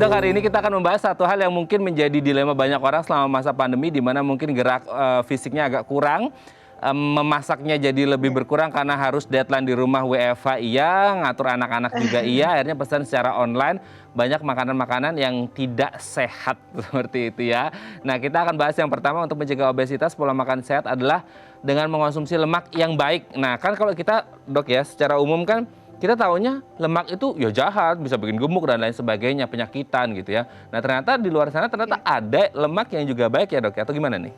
Dok, hari ini kita akan membahas satu hal yang mungkin menjadi dilema banyak orang selama masa pandemi, di mana mungkin gerak fisiknya agak kurang, memasaknya jadi lebih berkurang karena harus deadline di rumah, WFH iya, ngatur anak-anak juga iya, akhirnya pesan secara online, banyak makanan-makanan yang tidak sehat seperti itu ya. Nah, kita akan bahas yang pertama untuk mencegah obesitas, pola makan sehat adalah dengan mengonsumsi lemak yang baik. Nah, kan kalau kita, Dok ya, secara umum kan kita taunya lemak itu ya jahat, bisa bikin gemuk dan lain sebagainya, penyakitan gitu ya. Nah, ternyata di luar sana ternyata ada lemak yang juga baik ya, Dok ya, atau gimana nih?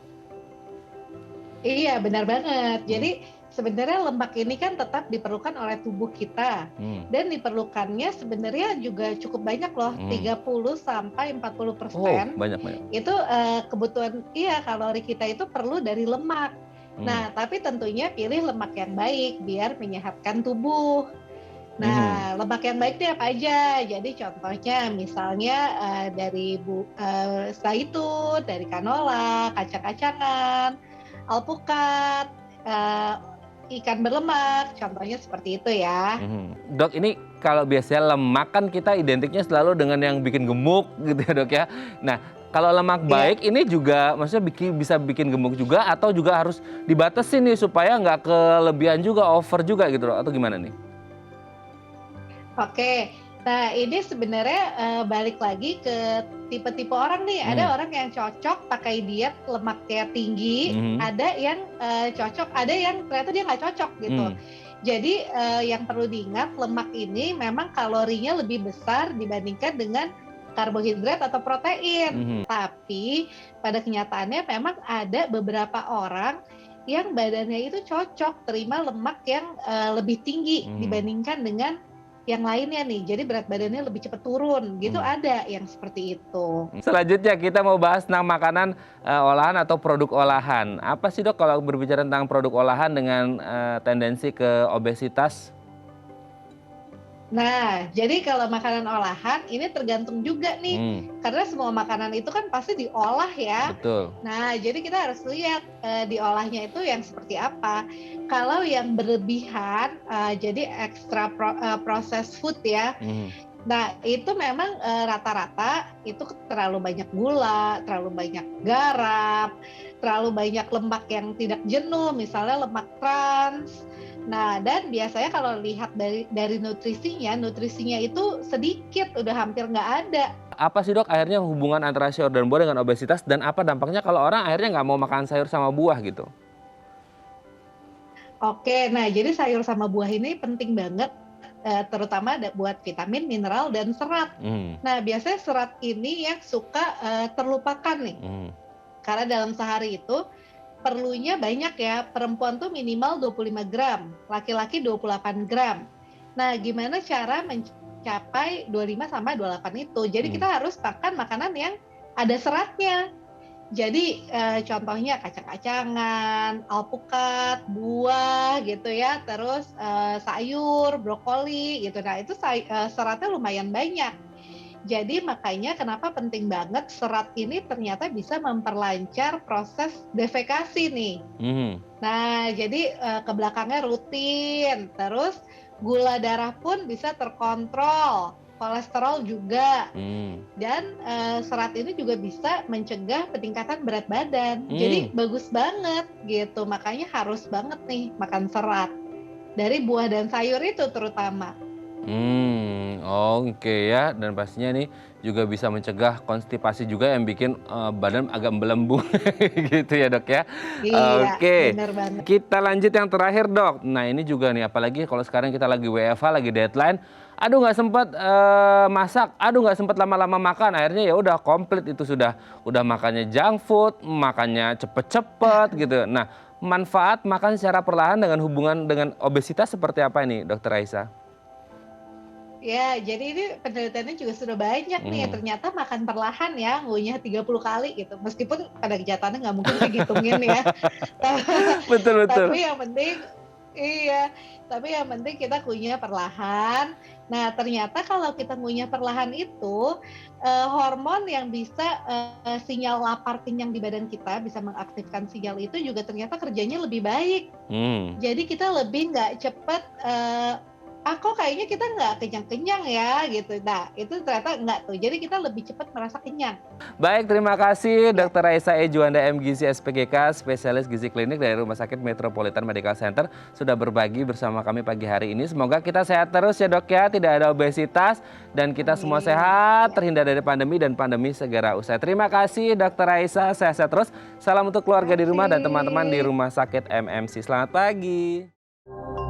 Iya, benar banget. Hmm. Jadi sebenarnya lemak ini kan tetap diperlukan oleh tubuh kita Hmm. dan diperlukannya sebenarnya juga cukup banyak loh, Hmm. 30 sampai Oh, 40% banyak-banyak. itu kebutuhan kalori kita itu perlu dari lemak. Hmm. Nah, tapi tentunya pilih lemak yang baik biar menyehatkan tubuh. Hmm. Nah, lemak yang baik itu apa aja? Jadi contohnya misalnya dari zaitun, dari kanola, kacang-kacangan, alpukat, eee, ikan berlemak, contohnya seperti itu ya. Dok, ini kalau biasanya lemak kan kita identiknya selalu dengan yang bikin gemuk gitu ya, Dok ya. Nah, kalau lemak Iya. baik ini juga maksudnya bisa bikin gemuk juga atau juga harus dibatasin nih supaya nggak kelebihan juga, over juga gitu, Dok, atau gimana nih? Oke. Nah, ini sebenarnya, balik lagi ke tipe-tipe orang nih. Hmm. Ada orang yang cocok pakai diet lemaknya tinggi, Mhm. ada yang, cocok, ada yang ternyata dia nggak cocok gitu. Hmm. Jadi, yang perlu diingat lemak ini memang kalorinya lebih besar dibandingkan dengan karbohidrat atau protein. Mhm. Tapi pada kenyataannya memang ada beberapa orang yang badannya itu cocok terima lemak yang, lebih tinggi dibandingkan dengan yang lainnya nih, jadi berat badannya lebih cepat turun, gitu ada yang seperti itu. Selanjutnya kita mau bahas tentang makanan olahan atau produk olahan. Apa sih, Dok, kalau berbicara tentang produk olahan dengan tendensi ke obesitas? Nah, jadi kalau makanan olahan ini tergantung juga nih, Hmm. karena semua makanan itu kan pasti diolah ya. Betul. Nah, jadi kita harus lihat diolahnya itu yang seperti apa. Kalau yang berlebihan, jadi extra processed food ya. Hmm. Nah, itu memang rata-rata itu terlalu banyak gula, terlalu banyak garam, terlalu banyak lemak yang tidak jenuh, misalnya lemak trans. Nah, dan biasanya kalau lihat dari nutrisinya itu sedikit, udah hampir nggak ada. Apa sih, Dok, akhirnya hubungan antara sayur dan buah dengan obesitas dan apa dampaknya kalau orang akhirnya nggak mau makan sayur sama buah gitu? Oke, nah jadi sayur sama buah ini penting banget, terutama buat vitamin, mineral, dan serat. Hmm. Nah, biasanya serat ini yang suka terlupakan nih. Hmm. Karena dalam sehari itu perlunya banyak ya, perempuan tuh minimal 25 gram, laki-laki 28 gram. Nah, gimana cara mencapai 25 sama 28 itu? Jadi kita harus makan makanan yang ada seratnya. Jadi contohnya kacang-kacangan, alpukat, buah gitu ya, terus sayur, brokoli gitu. Nah, itu seratnya lumayan banyak. Jadi makanya kenapa penting banget serat ini ternyata bisa memperlancar proses defekasi nih. Hmm. Nah, jadi ke belakangnya rutin, terus gula darah pun bisa terkontrol, kolesterol juga, dan serat ini juga bisa mencegah peningkatan berat badan. Jadi bagus banget gitu, makanya harus banget nih makan serat dari buah dan sayur itu terutama. Oke ya, dan pastinya ini juga bisa mencegah konstipasi juga yang bikin badan agak melembung gitu ya, Dok ya. Iya, Oke, bener banget. kita lanjut yang terakhir, Dok. Nah, ini juga nih, apalagi kalau sekarang kita lagi WFH, lagi deadline, aduh nggak sempat masak, aduh nggak sempat lama-lama makan, akhirnya ya udah komplit itu udah makannya junk food, makannya cepet-cepet gitu. Nah, manfaat makan secara perlahan dengan hubungan dengan obesitas seperti apa ini, Dokter Raisa? Ya, jadi ini penelitiannya juga sudah banyak nih, ternyata makan perlahan ya, ngunyah 30 kali gitu. Meskipun pada kenyataannya nggak mungkin ngehitungin ya. Betul, betul. Tapi yang penting iya, tapi yang penting kita ngunyah perlahan. Nah, ternyata kalau kita ngunyah perlahan itu, hormon yang bisa sinyal lapar kenyang di badan kita, bisa mengaktifkan sinyal itu juga ternyata kerjanya lebih baik. Jadi kita lebih nggak cepet, kok kayaknya kita nggak kenyang-kenyang ya gitu. Nah itu ternyata nggak tuh, jadi kita lebih cepat merasa kenyang. Baik, terima kasih Dr. Raisa E. Juanda MGisi SPGK, spesialis gizi klinik dari Rumah Sakit Metropolitan Medical Center, sudah berbagi bersama kami pagi hari ini. Semoga kita sehat terus ya dok ya, tidak ada obesitas, dan kita semua sehat, terhindar dari pandemi, dan pandemi segera usai. Terima kasih Dr. Raisa, sehat-sehat terus. Salam untuk keluarga di rumah dan teman-teman di Rumah Sakit MMC. Selamat pagi.